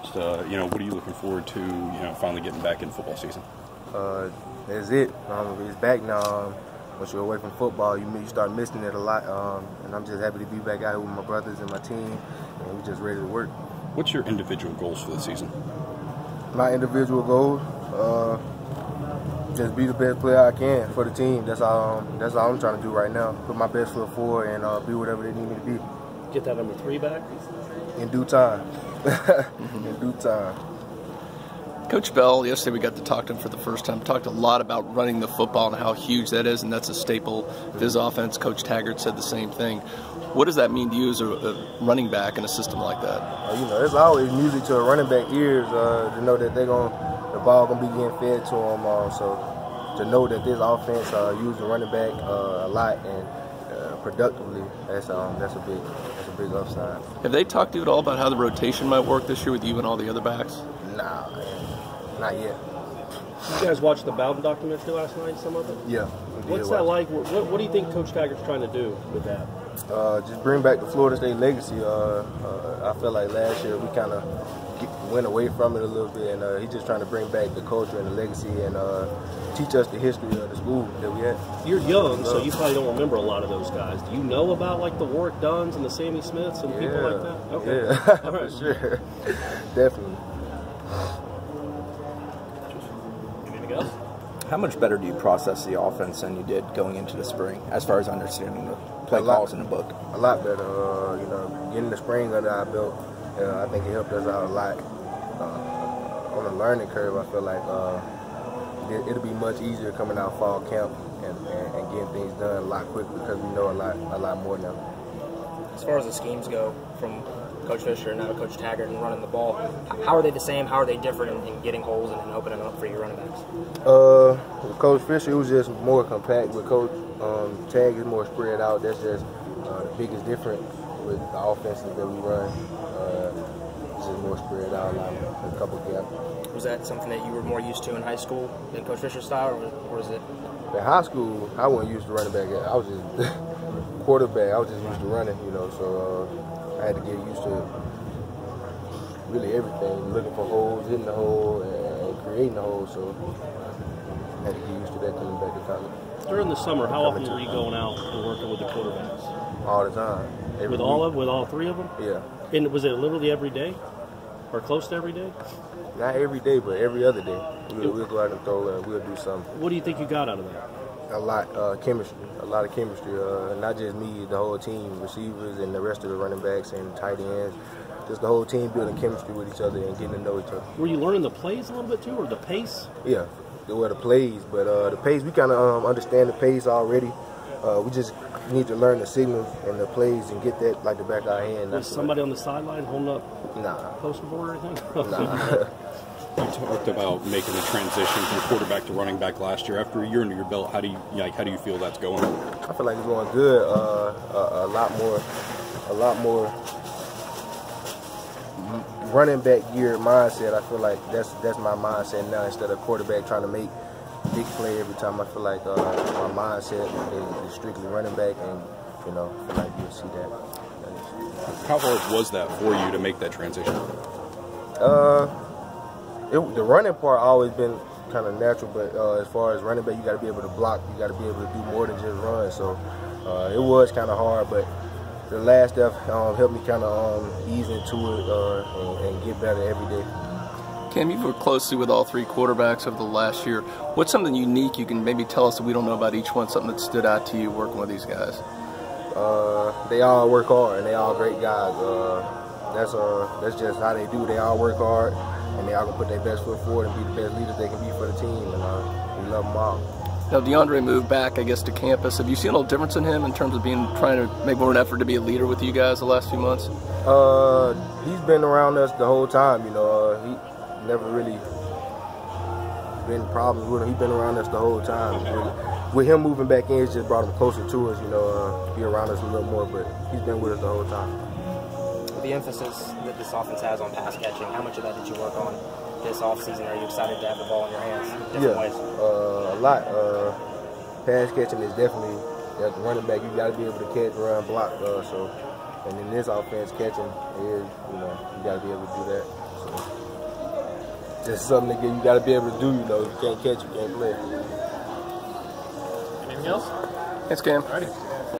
first. What are you looking forward to? Finally getting back in football season. That's it. It's back now. Once you're away from football, you start missing it a lot. And I'm just happy to be back out here with my brothers and my team, and we're just ready to work. What's your individual goals for the season? My individual goals, just be the best player I can for the team. That's all I'm trying to do right now. Put my best foot forward and be whatever they need me to be. Get that number 3 back? In due time. In due time. Coach Bell, yesterday we got to talk to him for the first time, talked a lot about running the football and how huge that is, and that's a staple of his offense. Coach Taggart said the same thing. What does that mean to you as a running back in a system like that? It's always music to a running back ears to know that the ball gonna be getting fed to them. So to know that this offense using running back a lot and productively, that's a big upside. Have they talked to you at all about how the rotation might work this year with you and all the other backs? Nah, not yet. You guys watched the Bowden documentary last night, some of it? Yeah. What's that like? What do you think Coach Taggart's trying to do with that? Just bring back the Florida State legacy. I feel like last year we kind of went away from it a little bit, and he's just trying to bring back the culture and the legacy and teach us the history of the school that we had. You're young, so you probably don't remember a lot of those guys. Do you know about like the Warwick Dunns and the Sammy Smiths and people like that? Okay. Yeah, all right. For sure. Definitely. Anything else? How much better do you process the offense than you did going into the spring, as far as understanding the play calls in the book? A lot better. Getting the spring under our belt, I think it helped us out a lot. On the learning curve, I feel like it'll be much easier coming out fall camp and getting things done a lot quicker because we know a lot more now. As far as the schemes go, from Coach Fisher and now Coach Taggart and running the ball, how are they the same? How are they different in getting holes and opening up for your running backs? With Coach Fisher, it was just more compact. With Coach Tag, is more spread out. That's just the biggest difference with the offenses that we run. It's just more spread out, like a couple gaps. Was that something that you were more used to in high school than Coach Fisher's style, or was it? In high school, I wasn't used to running back. I was just quarterback. I was just used to running, so I had to get used to really everything, looking for holes, hitting the hole, and creating the hole. So I had to get used to that coming back to college. During the summer, how often were you going out and working with the quarterbacks? All the time. With all 3 of them? Yeah. And was it literally every day, or close to every day? Not every day, but every other day. We'll go out and throw, and we'll do something. What do you think you got out of that? A lot, chemistry. A lot of chemistry. Not just me, the whole team, receivers and the rest of the running backs and tight ends. Just the whole team building chemistry with each other and getting to know each other. Were you learning the plays a little bit too, or the pace? Yeah, the plays, but the pace, we kind of understand the pace already. We just need to learn the signals and the plays and get that like the back of our hand. Was somebody on the sideline holding up poster board or anything? Nah. You talked about making the transition from quarterback to running back last year. After a year under your belt, how do you feel that's going? I feel like it's going good. A lot more running back geared mindset. I feel like that's my mindset now instead of quarterback trying to make big play every time. I feel like my mindset is strictly running back, and I feel like you'll see that. How hard was that for you to make that transition? The running part always been kind of natural, but as far as running back, you got to be able to block. You got to be able to do more than just run. So it was kind of hard, but the last stuff helped me kind of ease into it and get better every day. Cam, you've worked closely with all 3 quarterbacks over the last year. What's something unique you can maybe tell us that we don't know about each one, something that stood out to you working with these guys? They all work hard, and they all great guys. That's just how they do. They all work hard, and they all gonna put their best foot forward and be the best leaders they can be for the team, and we love them all. Now, DeAndre moved back, I guess, to campus. Have you seen a little difference in him in terms of trying to make more of an effort to be a leader with you guys the last few months? He's been around us the whole time. He never really been problems with him. He's been around us the whole time. With him moving back in, it's just brought him closer to us, be around us a little more, but he's been with us the whole time. With the emphasis that this offense has on pass catching, how much of that did you work on this offseason? Are you excited to have the ball in your hands in different ways? A lot. Pass catching is definitely, as a running back, you got to be able to catch, run, block. And in this offense, catching is, you got to be able to do that. So. That's something that you got to be able to do. You know, you can't catch, you can't play. Anything else? Thanks, Cam. Alrighty.